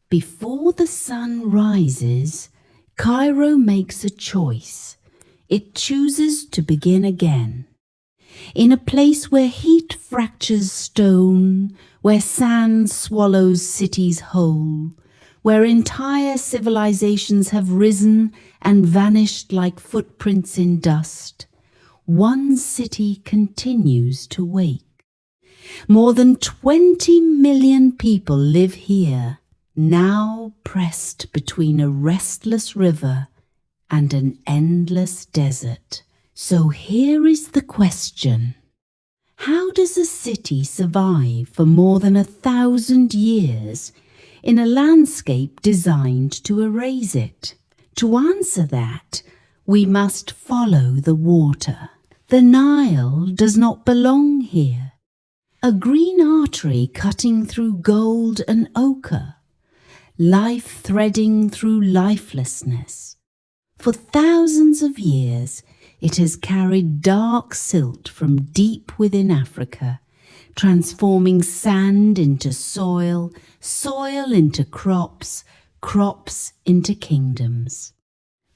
Before the sun rises, Cairo makes a choice. It chooses to begin again. In a place where heat fractures stone, where sand swallows cities whole, where entire civilizations have risen and vanished like footprints in dust, one city continues to wake. More than 20 million people live here, now pressed between a restless river and an endless desert. So here is the question. How does a city survive for more than 1,000 years in a landscape designed to erase it? To answer that, we must follow the water. The Nile does not belong here. A green artery cutting through gold and ochre, life threading through lifelessness. For thousands of years, it has carried dark silt from deep within Africa, transforming sand into soil, soil into crops, crops into kingdoms.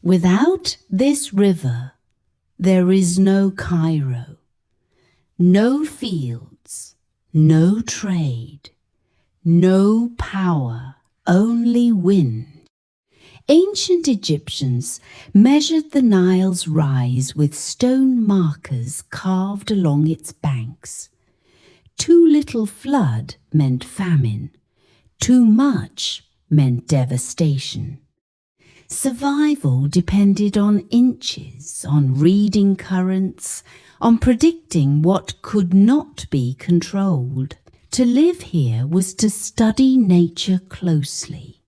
Without this river, there is no Cairo, no fields, no trade, no power, only wind. Ancient Egyptians measured the Nile's rise with stone markers carved along its banks. Too little flood meant famine. Too much meant devastation. Survival depended on inches, on reading currents, on predicting what could not be controlled. To live here was to study nature closely.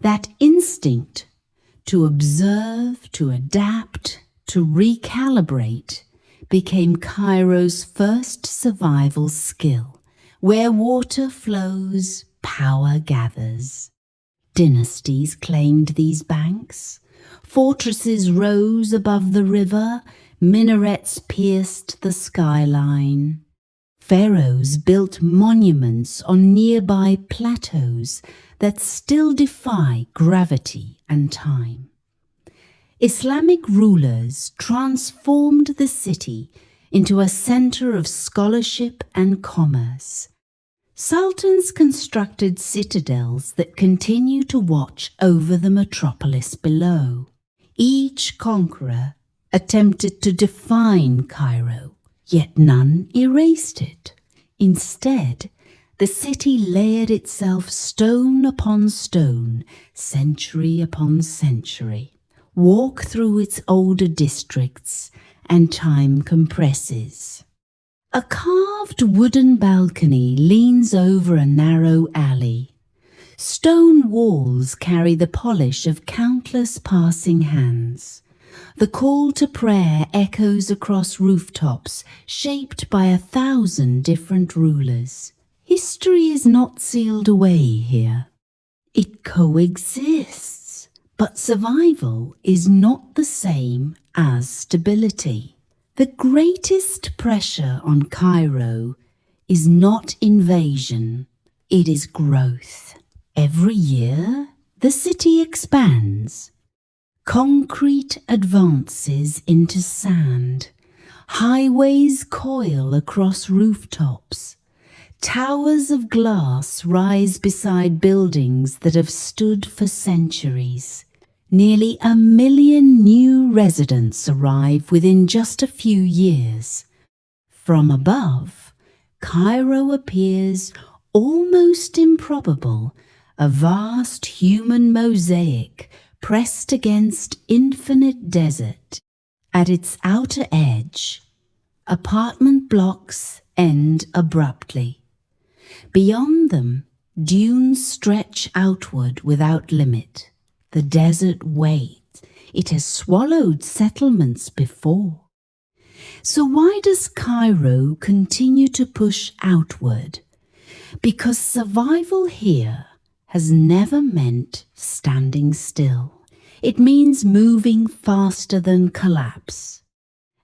That instinct to observe, to adapt, to recalibrate became Cairo's first survival skill. Where water flows, power gathers. Dynasties claimed these banks. Fortresses rose above the river, minarets pierced the skyline. Pharaohs built monuments on nearby plateaus that still defy gravity and time. Islamic rulers transformed the city into a center of scholarship and commerce. Sultans constructed citadels that continue to watch over the metropolis below. Each conqueror attempted to define Cairo, yet none erased it. Instead, the city layered itself stone upon stone, century upon century. Walk through its older districts, and time compresses. A carved wooden balcony leans over a narrow alley. Stone walls carry the polish of countless passing hands. The call to prayer echoes across rooftops, shaped by 1,000 different rulers. History is not sealed away here. It coexists, but survival is not the same as stability. The greatest pressure on Cairo is not invasion, it is growth. Every year, the city expands. Concrete advances into sand. Highways coil across rooftops. Towers of glass rise beside buildings that have stood for centuries. Nearly 1 million new residents arrive within just a few years. From above, Cairo appears almost improbable, a vast human mosaic pressed against infinite desert. At its outer edge, apartment blocks end abruptly. Beyond them, dunes stretch outward without limit. The desert waits. It has swallowed settlements before. So why does Cairo continue to push outward? Because survival here has never meant standing still. It means moving faster than collapse.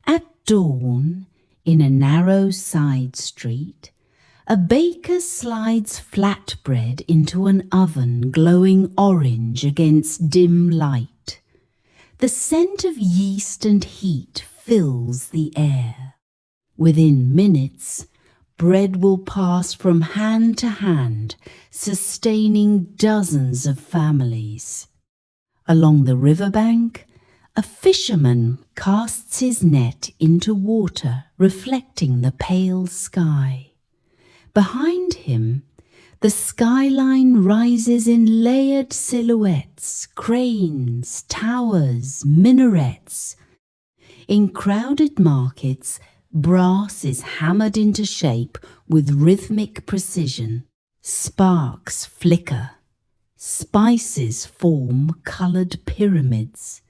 At dawn, in a narrow side street, A baker slides flatbread into an oven glowing orange against dim light. The scent of yeast and heat fills the air. Within minutes, bread will pass from hand to hand, sustaining dozens of families. Along the riverbank, a fisherman casts his net into water, reflecting the pale sky. Behind him, the skyline rises in layered silhouettes, cranes, towers, minarets. In crowded markets, brass is hammered into shape with rhythmic precision. Sparks flicker. Spices form colored pyramids.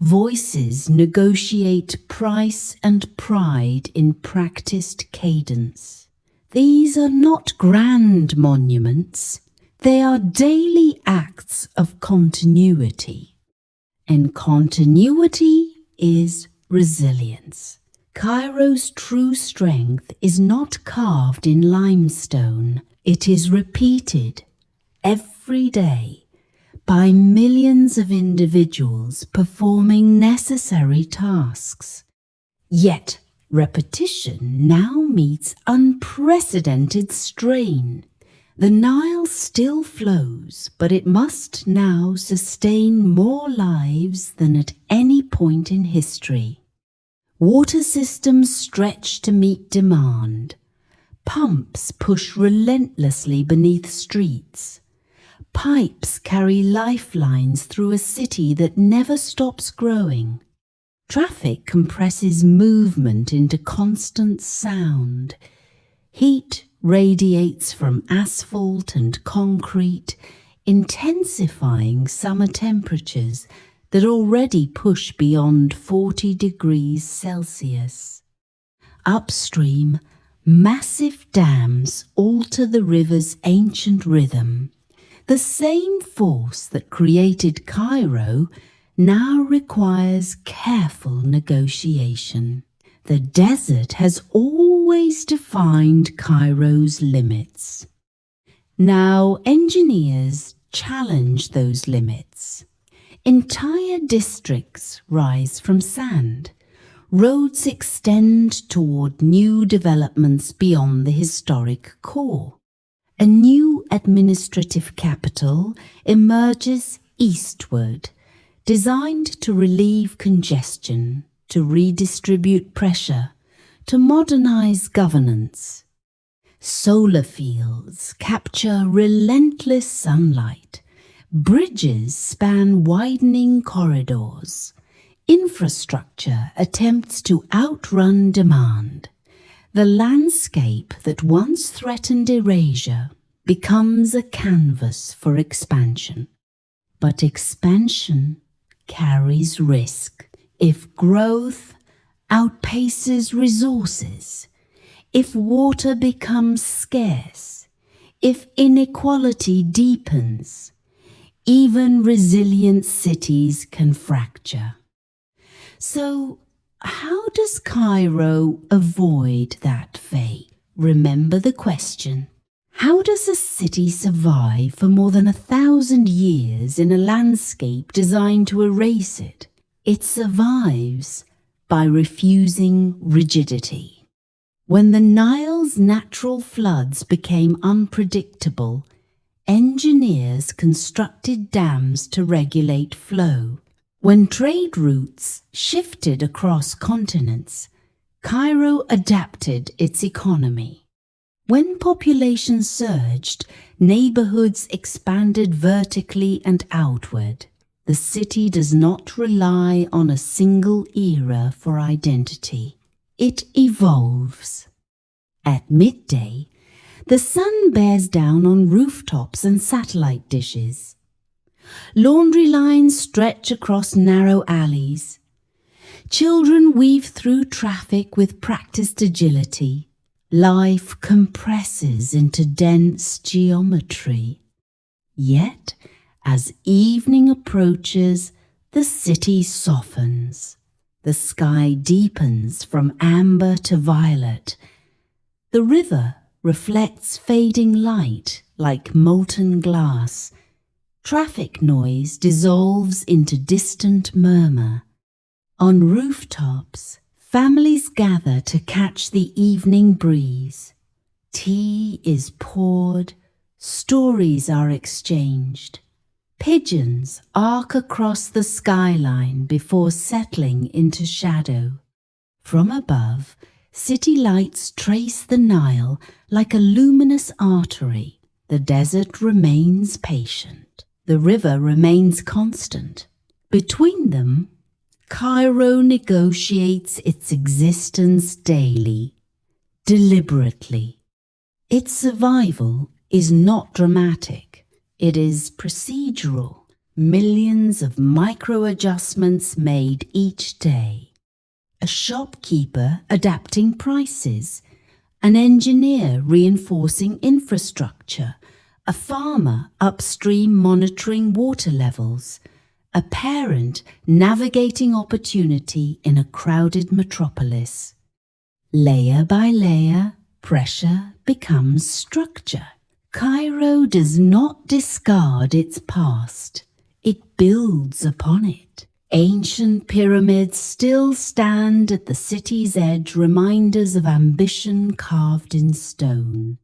Voices negotiate price and pride in practiced cadence. These are not grand monuments. They are daily acts of continuity. And continuity is resilience. Cairo's true strength is not carved in limestone. It is repeated every day by millions of individuals performing necessary tasks. Yet, repetition now meets unprecedented strain. The Nile still flows, but it must now sustain more lives than at any point in history. Water systems stretch to meet demand. Pumps push relentlessly beneath streets. Pipes carry lifelines through a city that never stops growing. Traffic compresses movement into constant sound. Heat radiates from asphalt and concrete, intensifying summer temperatures that already push beyond 40 degrees Celsius. Upstream, massive dams alter the river's ancient rhythm. The same force that created Cairo now requires careful negotiation. The desert has always defined Cairo's limits. Now engineers challenge those limits. Entire districts rise from sand. Roads extend toward new developments beyond the historic core. A new administrative capital emerges eastward, designed to relieve congestion, to redistribute pressure, to modernize governance. Solar fields capture relentless sunlight. Bridges span widening corridors. Infrastructure attempts to outrun demand. The landscape that once threatened erasure becomes a canvas for expansion. But expansion carries risk. If growth outpaces resources, if water becomes scarce, if inequality deepens, even resilient cities can fracture. So, how does Cairo avoid that fate? Remember the question. How does a city survive for more than 1,000 years in a landscape designed to erase it? It survives by refusing rigidity. When the Nile's natural floods became unpredictable, engineers constructed dams to regulate flow. When trade routes shifted across continents, Cairo adapted its economy. When population surged, neighborhoods expanded vertically and outward. The city does not rely on a single era for identity. It evolves. At midday, the sun bears down on rooftops and satellite dishes. Laundry lines stretch across narrow alleys. Children weave through traffic with practiced agility. Life compresses into dense geometry. Yet, as evening approaches, the city softens. The sky deepens from amber to violet. The river reflects fading light like molten glass. Traffic noise dissolves into distant murmur. On rooftops, families gather to catch the evening breeze. Tea is poured, stories are exchanged. Pigeons arc across the skyline before settling into shadow. From above, city lights trace the Nile like a luminous artery. The desert remains patient. The river remains constant. Between them, Cairo negotiates its existence daily, deliberately. Its survival is not dramatic. It is procedural. Millions of micro-adjustments made each day. A shopkeeper adapting prices, an engineer reinforcing infrastructure, a farmer upstream monitoring water levels, a parent navigating opportunity in a crowded metropolis. Layer by layer, pressure becomes structure. Cairo does not discard its past. It builds upon it. Ancient pyramids still stand at the city's edge, reminders of ambition carved in stone.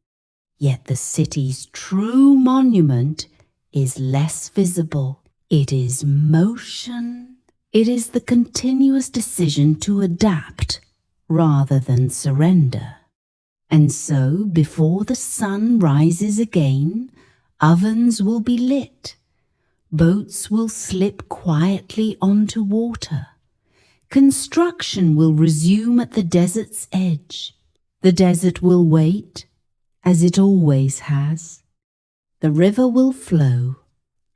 Yet the city's true monument is less visible. It is motion. It is the continuous decision to adapt rather than surrender. And so, before the sun rises again, ovens will be lit. Boats will slip quietly onto water. Construction will resume at the desert's edge. The desert will wait, as it always has. The river will flow,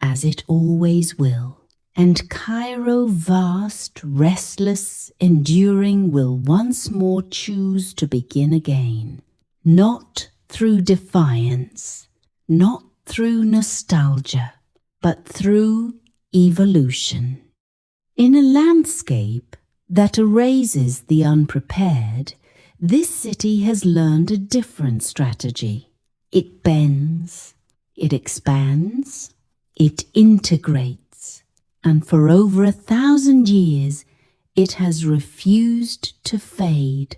as it always will. And Cairo, vast, restless, enduring, will once more choose to begin again. Not through defiance, not through nostalgia, but through evolution. In a landscape that erases the unprepared, this city has learned a different strategy. It bends, it expands, it integrates, and for over 1,000 years it has refused to fade.